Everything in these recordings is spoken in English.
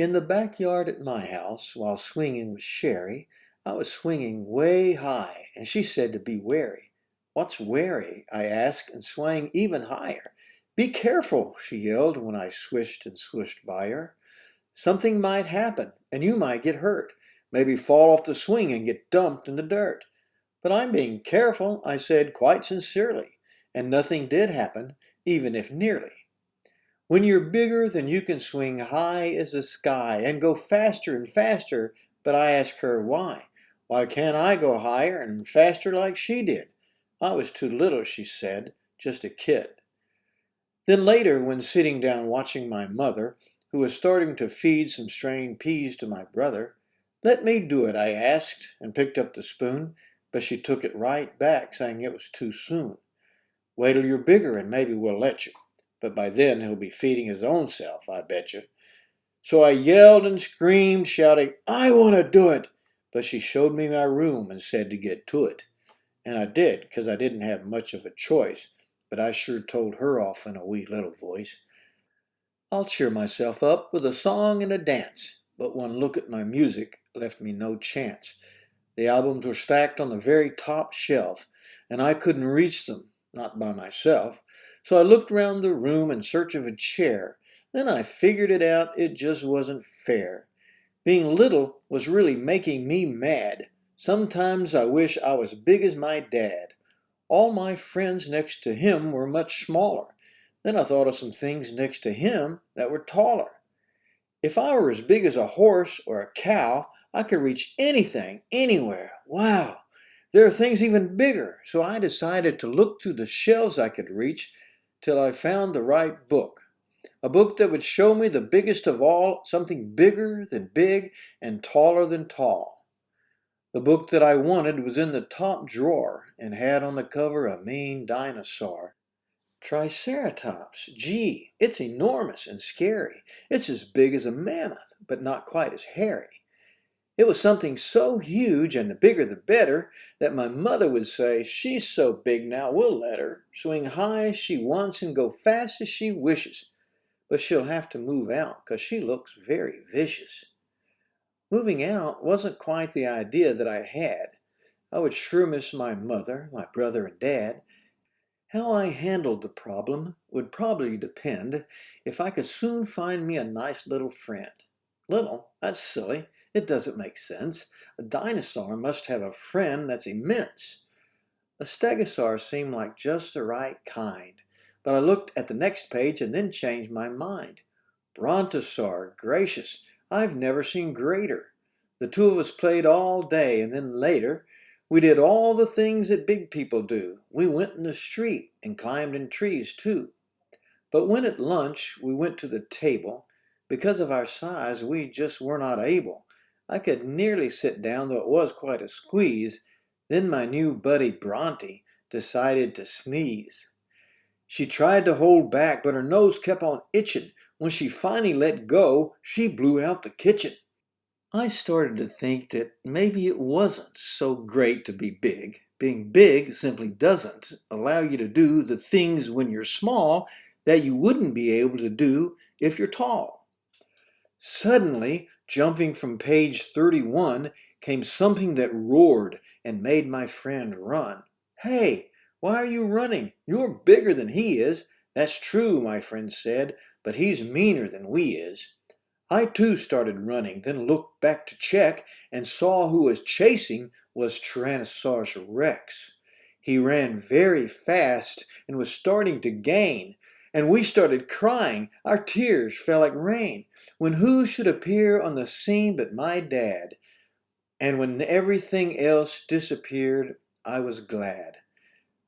In the backyard at my house, while swinging with Sherry, I was swinging way high, and she said to be wary. "What's wary?" I asked, and swang even higher. "Be careful," she yelled when I swished and swished by her. "Something might happen, and you might get hurt. Maybe fall off the swing and get dumped in the dirt." "But I'm being careful," I said quite sincerely, and nothing did happen, even if nearly. When you're bigger than you can swing high as the sky and go faster and faster, but I asked her why. "Why can't I go higher and faster like she did?" "I was too little," she said, "just a kid." Then later, when sitting down watching my mother, who was starting to feed some strained peas to my brother, "Let me do it," I asked, and picked up the spoon, but she took it right back, saying it was too soon. "Wait till you're bigger and maybe we'll let you. But by then he'll be feeding his own self, I bet you." So I yelled and screamed, shouting, "I want to do it!" But she showed me my room and said to get to it. And I did, because I didn't have much of a choice, but I sure told her off in a wee little voice. I'll cheer myself up with a song and a dance, but one look at my music left me no chance. The albums were stacked on the very top shelf, and I couldn't reach them, not by myself. So I looked round the room in search of a chair. Then I figured it out, it just wasn't fair. Being little was really making me mad. Sometimes I wish I was big as my dad. All my friends next to him were much smaller. Then I thought of some things next to him that were taller. If I were as big as a horse or a cow, I could reach anything, anywhere. Wow! There are things even bigger, so I decided to look through the shelves I could reach till I found the right book. A book that would show me the biggest of all, something bigger than big and taller than tall. The book that I wanted was in the top drawer and had on the cover a mean dinosaur. Triceratops. Gee, it's enormous and scary. It's as big as a mammoth, but not quite as hairy. It was something so huge, and the bigger the better, that my mother would say, "She's so big now, we'll let her swing high as she wants and go fast as she wishes. But she'll have to move out, 'cause she looks very vicious." Moving out wasn't quite the idea that I had. I would sure miss my mother, my brother, and dad. How I handled the problem would probably depend if I could soon find me a nice little friend. Little? That's silly. It doesn't make sense. A dinosaur must have a friend that's immense. A stegosaur seemed like just the right kind, but I looked at the next page and then changed my mind. Brontosaur, gracious, I've never seen greater. The two of us played all day, and then later we did all the things that big people do. We went in the street and climbed in trees too. But when at lunch we went to the table, because of our size we just were not able. I could nearly sit down, though it was quite a squeeze. Then my new buddy Bronte decided to sneeze. She tried to hold back, but her nose kept on itching. When she finally let go, she blew out the kitchen. I started to think that maybe it wasn't so great to be big. Being big simply doesn't allow you to do the things when you're small that you wouldn't be able to do if you're tall. Suddenly, jumping from page 31, came something that roared and made my friend run. "Hey, why are you running? You're bigger than he is." "That's true," my friend said, "but he's meaner than we is." I too started running, then looked back to check and saw who was chasing was Tyrannosaurus Rex. He ran very fast and was starting to gain, and we started crying. Our tears fell like rain, when who should appear on the scene but my dad. And when everything else disappeared, I was glad.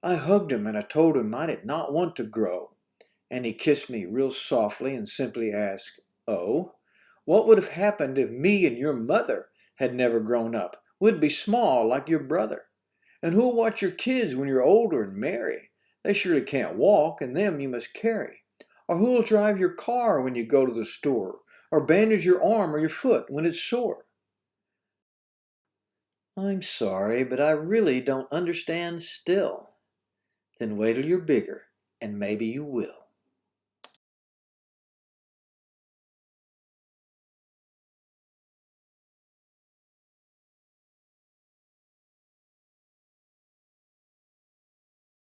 I hugged him and I told him I did not want to grow. And he kissed me real softly and simply asked, "Oh, what would have happened if me and your mother had never grown up? We'd be small like your brother. And who'll watch your kids when you're older and marry? They surely can't walk, and them you must carry. Or who'll drive your car when you go to the store? Or bandage your arm or your foot when it's sore?" "I'm sorry, but I really don't understand still." "Then wait till you're bigger, and maybe you will."